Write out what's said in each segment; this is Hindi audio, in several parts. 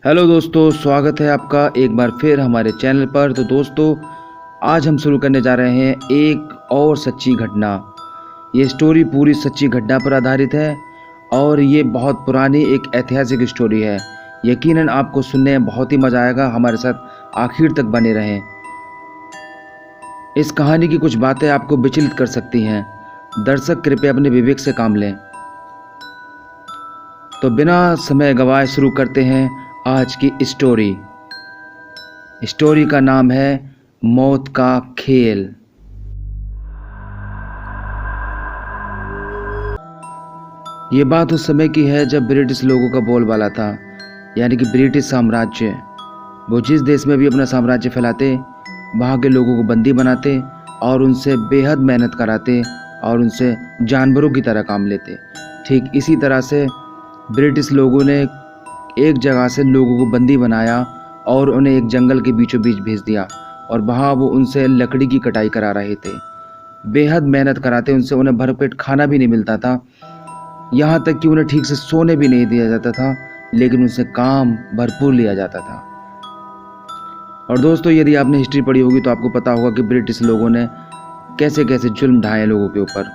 हेलो दोस्तों, स्वागत है आपका एक बार फिर हमारे चैनल पर। तो दोस्तों, आज हम शुरू करने जा रहे हैं एक और सच्ची घटना। ये स्टोरी पूरी सच्ची घटना पर आधारित है और ये बहुत पुरानी एक ऐतिहासिक स्टोरी है। यकीनन आपको सुनने में बहुत ही मज़ा आएगा। हमारे साथ आखिर तक बने रहें। इस कहानी की कुछ बातें आपको विचलित कर सकती हैं। दर्शक कृपया अपने विवेक से काम लें। तो बिना समय गवाए शुरू करते हैं आज की स्टोरी। स्टोरी का नाम है मौत का खेल। ये बात उस समय की है जब ब्रिटिश लोगों का बोलबाला था, यानी कि ब्रिटिश साम्राज्य। वो जिस देश में भी अपना साम्राज्य फैलाते, वहाँ के लोगों को बंदी बनाते और उनसे बेहद मेहनत कराते और उनसे जानवरों की तरह काम लेते। ठीक इसी तरह से ब्रिटिश लोगों ने एक जगह से लोगों को बंदी बनाया और उन्हें एक जंगल के बीचों बीच भेज दिया और वहाँ वो उनसे लकड़ी की कटाई करा रहे थे। बेहद मेहनत कराते उनसे, उन्हें भरपेट खाना भी नहीं मिलता था, यहाँ तक कि उन्हें ठीक से सोने भी नहीं दिया जाता था, लेकिन उनसे काम भरपूर लिया जाता था। और दोस्तों, यदि आपने हिस्ट्री पढ़ी होगी तो आपको पता होगा कि ब्रिटिश लोगों ने कैसे कैसे जुल्म ढाए लोगों के ऊपर।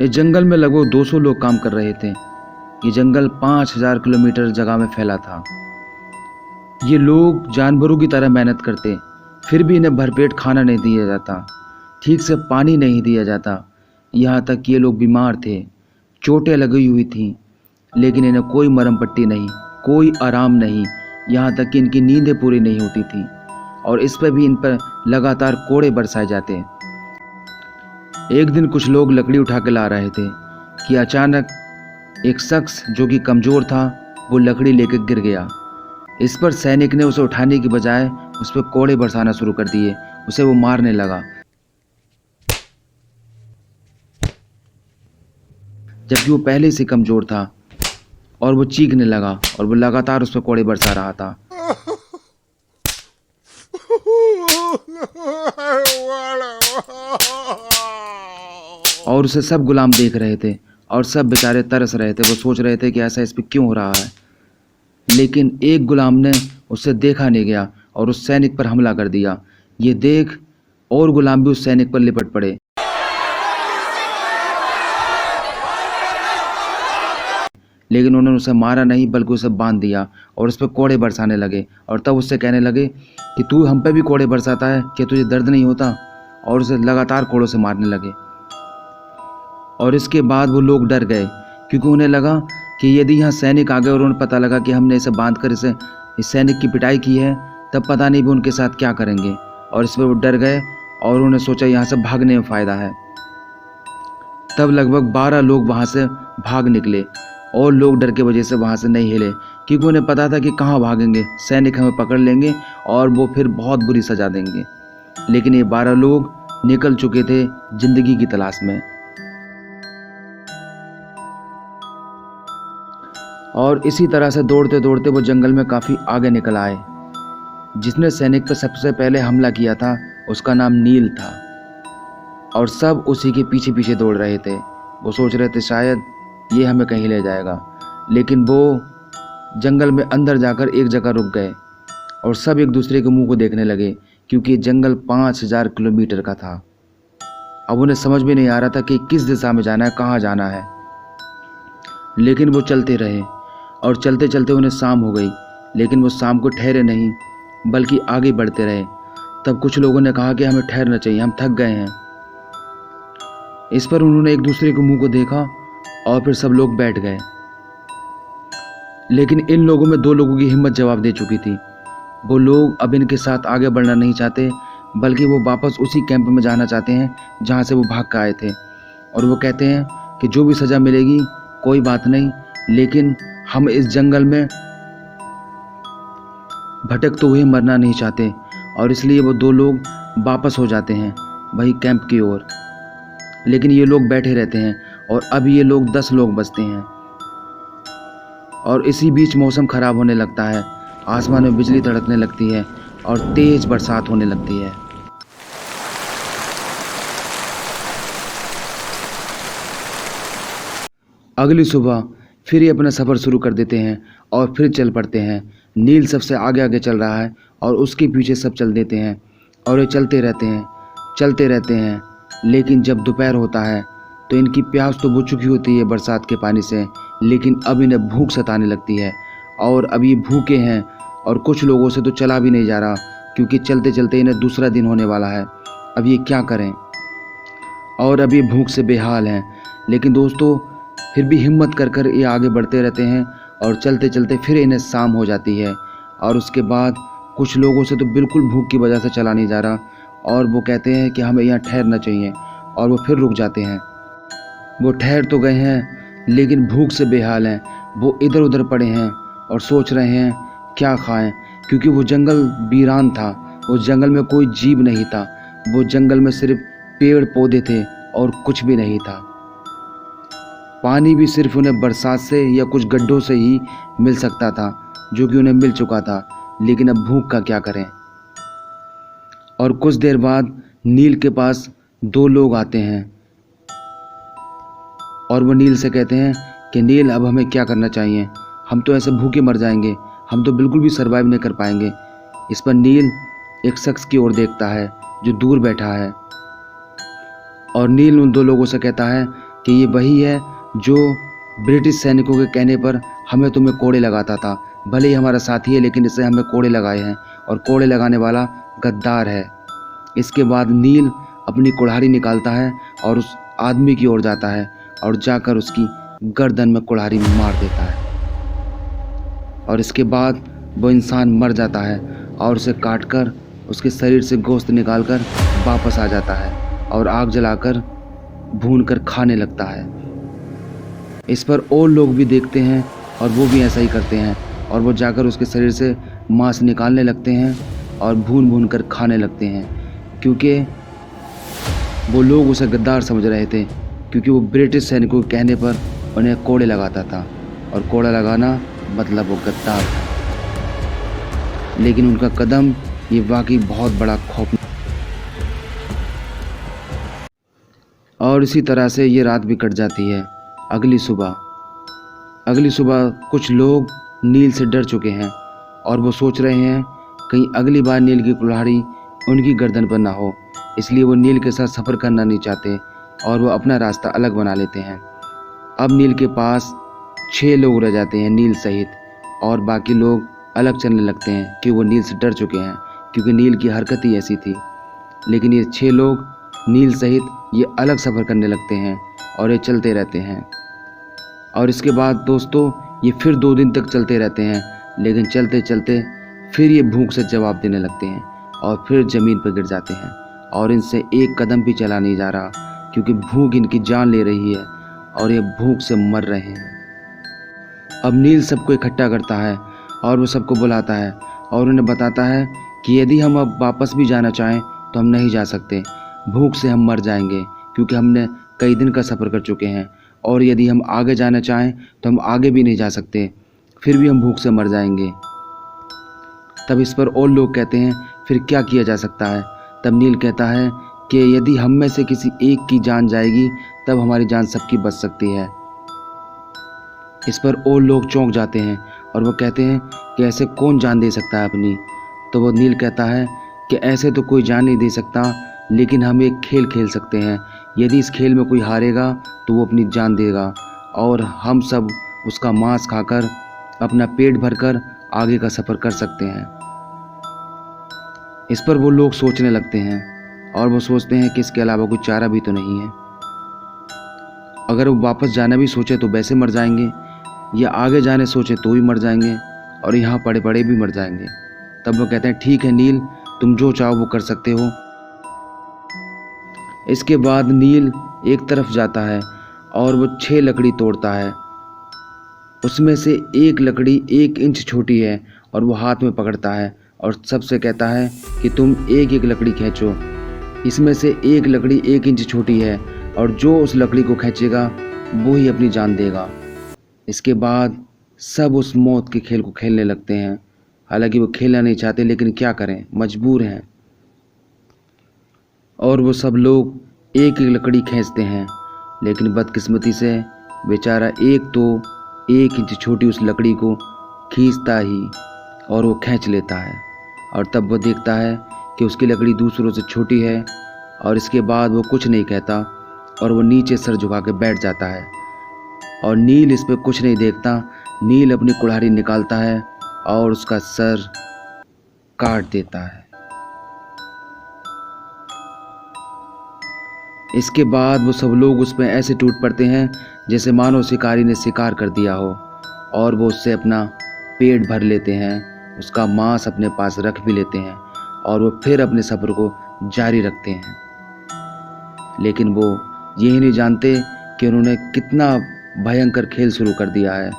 इस जंगल में लगभग 200 लोग काम कर रहे थे। ये जंगल 5000 किलोमीटर जगह में फैला था। ये लोग जानवरों की तरह मेहनत करते, फिर भी इन्हें भरपेट खाना नहीं दिया जाता, ठीक से पानी नहीं दिया जाता। यहाँ तक कि ये लोग बीमार थे, चोटें लगी हुई थीं, लेकिन इन्हें कोई मरहम पट्टी नहीं, कोई आराम नहीं। यहाँ तक कि इनकी नींदें पूरी नहीं होती थी और इस पर भी इन पर लगातार कोड़े बरसाए जाते। एक दिन कुछ लोग लकड़ी उठा के ला रहे थे कि अचानक एक शख्स जो कि कमज़ोर था, वो लकड़ी लेकर गिर गया। इस पर सैनिक ने उसे उठाने की बजाय उस पर कोड़े बरसाना शुरू कर दिए। उसे वो मारने लगा, जबकि वो पहले से कमज़ोर था, और वो चीखने लगा और वो लगातार उस पर कोड़े बरसा रहा था। और उसे सब गुलाम देख रहे थे और सब बेचारे तरस रहे थे। वो सोच रहे थे कि ऐसा इस पर क्यों हो रहा है, लेकिन एक गुलाम ने उसे देखा नहीं गया और उस सैनिक पर हमला कर दिया। ये देख और गुलाम भी उस सैनिक पर लिपट पड़े, लेकिन उन्होंने उसे मारा नहीं बल्कि उसे बांध दिया और उस पर कोड़े बरसाने लगे। और तब उससे कहने लगे कि तू हम पे भी कोड़े बरसाता है, क्या तुझे दर्द नहीं होता? और उसे लगातार कोड़ों से मारने लगे। और इसके बाद वो लोग डर गए, क्योंकि उन्हें लगा कि यदि यहाँ सैनिक आ गए और उन्हें पता लगा कि हमने इसे बांध कर इस सैनिक की पिटाई की है, तब पता नहीं भी उनके साथ क्या करेंगे। और इस पर वो डर गए और उन्होंने सोचा यहाँ से भागने में फ़ायदा है। तब लगभग 12 लोग वहाँ से भाग निकले और लोग डर के वजह से वहाँ से नहीं हिले, क्योंकि उन्हें पता था कि कहाँ भागेंगे, सैनिक हमें पकड़ लेंगे और वो फिर बहुत बुरी सज़ा देंगे। लेकिन ये 12 लोग निकल चुके थे जिंदगी की तलाश में। और इसी तरह से दौड़ते दौड़ते वो जंगल में काफ़ी आगे निकल आए। जिसने सैनिक पर सबसे पहले हमला किया था उसका नाम नील था, और सब उसी के पीछे पीछे दौड़ रहे थे। वो सोच रहे थे शायद ये हमें कहीं ले जाएगा, लेकिन वो जंगल में अंदर जाकर एक जगह रुक गए और सब एक दूसरे के मुंह को देखने लगे, क्योंकि जंगल 5000 किलोमीटर का था। अब उन्हें समझ में नहीं आ रहा था कि किस दिशा में जाना है, कहाँ जाना है। लेकिन वो चलते रहे और चलते चलते उन्हें शाम हो गई, लेकिन वो शाम को ठहरे नहीं बल्कि आगे बढ़ते रहे। तब कुछ लोगों ने कहा कि हमें ठहरना चाहिए, हम थक गए हैं। इस पर उन्होंने एक दूसरे के मुंह को देखा और फिर सब लोग बैठ गए। लेकिन इन लोगों में 2 लोगों की हिम्मत जवाब दे चुकी थी। वो लोग अब इनके साथ आगे बढ़ना नहीं चाहते, बल्कि वो वापस उसी कैंप में जाना चाहते हैं जहाँ से वो भाग कर आए थे। और वो कहते हैं कि जो भी सज़ा मिलेगी कोई बात नहीं, लेकिन हम इस जंगल में भटकते हुए मरना नहीं चाहते। और इसलिए वो 2 लोग वापस हो जाते हैं वही कैंप की ओर। लेकिन ये लोग बैठे रहते हैं और अब ये लोग 10 लोग बचते हैं। और इसी बीच मौसम खराब होने लगता है, आसमान में बिजली तड़कने लगती है और तेज बरसात होने लगती है। अगली सुबह फिर ये अपना सफ़र शुरू कर देते हैं और फिर चल पड़ते हैं नील सबसे आगे आगे चल रहा है और उसके पीछे सब चल देते हैं और ये चलते रहते हैं। लेकिन जब दोपहर होता है तो इनकी प्यास तो बुझ चुकी होती है बरसात के पानी से, लेकिन अब इन्हें भूख सताने लगती है और अब ये भूखे हैं और कुछ लोगों से तो चला भी नहीं जा रहा, क्योंकि चलते चलते इन्हें दूसरा दिन होने वाला है। अब ये क्या करें और अब ये भूख से बेहाल हैं। लेकिन दोस्तों फिर भी हिम्मत कर ये आगे बढ़ते रहते हैं और चलते चलते फिर इन्हें शाम हो जाती है। और उसके बाद कुछ लोगों से तो बिल्कुल भूख की वजह से चला नहीं जा रहा और वो कहते हैं कि हमें यहाँ ठहरना चाहिए, और वो फिर रुक जाते हैं। वो ठहर तो गए हैं लेकिन भूख से बेहाल हैं। वो इधर उधर पड़े हैं और सोच रहे हैं क्या खाएं, क्योंकि वो जंगल वीरान था। वो जंगल में कोई जीव नहीं था, वो जंगल में सिर्फ पेड़ पौधे थे और कुछ भी नहीं था। पानी भी सिर्फ उन्हें बरसात से या कुछ गड्ढों से ही मिल सकता था, जो कि उन्हें मिल चुका था। लेकिन अब भूख का क्या करें। और कुछ देर बाद नील के पास 2 लोग आते हैं और वो नील से कहते हैं कि नील अब हमें क्या करना चाहिए, हम तो ऐसे भूखे मर जाएंगे, हम तो बिल्कुल भी सरवाइव नहीं कर पाएंगे। इस पर नील एक शख्स की ओर देखता है जो दूर बैठा है और नील उन 2 लोगों से कहता है कि ये वही है जो ब्रिटिश सैनिकों के कहने पर हमें तुम्हें कोड़े लगाता था। भले ही हमारा साथी है लेकिन इससे हमें कोड़े लगाए हैं और कोड़े लगाने वाला गद्दार है। इसके बाद नील अपनी कुल्हाड़ी निकालता है और उस आदमी की ओर जाता है और जाकर उसकी गर्दन में कुल्हाड़ी मार देता है। और इसके बाद वो इंसान मर जाता है और उसे काटकर उसके शरीर से गोश्त निकालकर वापस आ जाता है और आग जलाकर भूनकर खाने लगता है। इस पर और लोग भी देखते हैं और वो भी ऐसा ही करते हैं और वो जाकर उसके शरीर से मांस निकालने लगते हैं और भून भून कर खाने लगते हैं, क्योंकि वो लोग उसे गद्दार समझ रहे थे, क्योंकि वो ब्रिटिश सैनिकों के कहने पर उन्हें कोड़े लगाता था और कोड़ा लगाना मतलब वो गद्दार था। लेकिन उनका कदम ये वाकई बहुत बड़ा खौफ। और इसी तरह से ये रात भी कट जाती है। अगली सुबह कुछ लोग नील से डर चुके हैं और वो सोच रहे हैं कहीं अगली बार नील की कुल्हाड़ी उनकी गर्दन पर ना हो, इसलिए वो नील के साथ सफ़र करना नहीं चाहते और वो अपना रास्ता अलग बना लेते हैं। अब नील के पास 6 लोग रह जाते हैं नील सहित, और बाकी लोग अलग चलने लगते हैं कि वो नील से डर चुके हैं, क्योंकि नील की हरकत ही ऐसी थी। लेकिन ये 6 लोग नील सहित ये अलग सफ़र करने लगते हैं और ये चलते रहते हैं। और इसके बाद दोस्तों ये फिर 2 दिन तक चलते रहते हैं, लेकिन चलते चलते फिर ये भूख से जवाब देने लगते हैं और फिर ज़मीन पर गिर जाते हैं और इनसे एक कदम भी चला नहीं जा रहा, क्योंकि भूख इनकी जान ले रही है और ये भूख से मर रहे हैं। अब नील सबको इकट्ठा करता है और वो सबको बुलाता है और उन्हें बताता है कि यदि हम अब वापस भी जाना चाहें तो हम नहीं जा सकते, भूख से हम मर जाएंगे, क्योंकि हमने कई दिन का सफ़र कर चुके हैं। और यदि हम आगे जाना चाहें तो हम आगे भी नहीं जा सकते, फिर भी हम भूख से मर जाएंगे। तब इस पर और लोग कहते हैं फिर क्या किया जा सकता है। तब नील कहता है कि यदि हम में से किसी एक की जान जाएगी तब हमारी जान सबकी बच सकती है। इस पर और लोग चौंक जाते हैं और वो कहते हैं कि ऐसे कौन जान दे सकता है अपनी। तो वो नील कहता है कि ऐसे तो कोई जान नहीं दे सकता, लेकिन हम एक खेल खेल सकते हैं। यदि इस खेल में कोई हारेगा तो वो अपनी जान देगा और हम सब उसका मांस खाकर अपना पेट भरकर आगे का सफ़र कर सकते हैं। इस पर वो लोग सोचने लगते हैं और वो सोचते हैं कि इसके अलावा कोई चारा भी तो नहीं है। अगर वो वापस जाना भी सोचे तो वैसे मर जाएंगे, या आगे जाने सोचे तो भी मर जाएंगे, और यहाँ पड़े पड़े भी मर जाएंगे। तब वो कहते हैं ठीक है नील, तुम जो चाहो वो कर सकते हो। इसके बाद नील एक तरफ जाता है और वो 6 लकड़ी तोड़ता है। उसमें से एक लकड़ी 1 इंच छोटी है और वो हाथ में पकड़ता है और सबसे कहता है कि तुम एक एक लकड़ी खींचो। इसमें से एक लकड़ी 1 इंच छोटी है और जो उस लकड़ी को खींचेगा वो ही अपनी जान देगा। इसके बाद सब उस मौत के खेल को खेलने लगते हैं। हालांकि वो खेलना नहीं चाहते, लेकिन क्या करें, मजबूर हैं। और वो सब लोग एक एक लकड़ी खींचते हैं, लेकिन बदकिस्मती से बेचारा एक तो 1 इंच छोटी उस लकड़ी को खींचता ही और वो खींच लेता है। और तब वो देखता है कि उसकी लकड़ी दूसरों से छोटी है। और इसके बाद वो कुछ नहीं कहता और वो नीचे सर झुका के बैठ जाता है। और नील इस पे कुछ नहीं देखता। नील अपनी कुल्हाड़ी निकालता है और उसका सर काट देता है। इसके बाद वो सब लोग उसमें ऐसे टूट पड़ते हैं जैसे मानो शिकारी ने शिकार कर दिया हो। और वो उससे अपना पेट भर लेते हैं, उसका मांस अपने पास रख भी लेते हैं और वो फिर अपने सफ़र को जारी रखते हैं। लेकिन वो यही नहीं जानते कि उन्होंने कितना भयंकर खेल शुरू कर दिया है।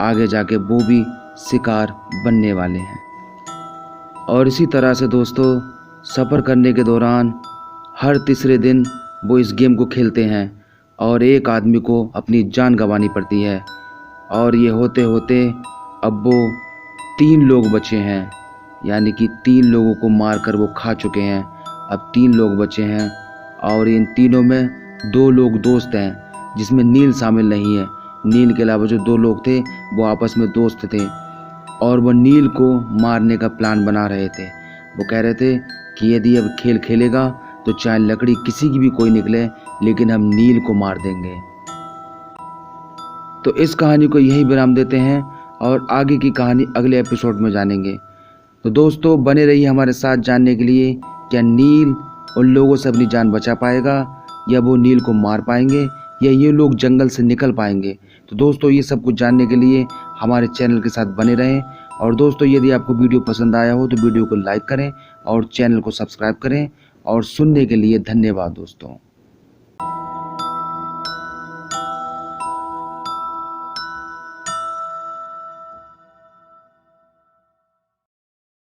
आगे जाके वो भी शिकार बनने वाले हैं। और इसी तरह से दोस्तों, सफ़र करने के दौरान हर तीसरे दिन वो इस गेम को खेलते हैं और एक आदमी को अपनी जान गंवानी पड़ती है। और ये होते होते अब वो 3 लोग बचे हैं, यानी कि 3 लोगों को मारकर वो खा चुके हैं। अब 3 लोग बचे हैं और इन तीनों में 2 लोग दोस्त हैं, जिसमें नील शामिल नहीं है। नील के अलावा जो 2 लोग थे वो आपस में दोस्त थे और वो नील को मारने का प्लान बना रहे थे। वो कह रहे थे कि यदि अब खेल खेलेगा तो चाहे लकड़ी किसी की भी कोई निकले, लेकिन हम नील को मार देंगे। तो इस कहानी को यही विराम देते हैं और आगे की कहानी अगले एपिसोड में जानेंगे। तो दोस्तों बने रहिए हमारे साथ जानने के लिए, क्या नील उन लोगों से अपनी जान बचा पाएगा, या वो नील को मार पाएंगे, या ये लोग जंगल से निकल पाएंगे। तो दोस्तों ये सब कुछ जानने के लिए हमारे चैनल के साथ बने रहें। और दोस्तों यदि आपको वीडियो पसंद आया हो तो वीडियो को लाइक करें और चैनल को सब्सक्राइब करें। और सुनने के लिए धन्यवाद दोस्तों।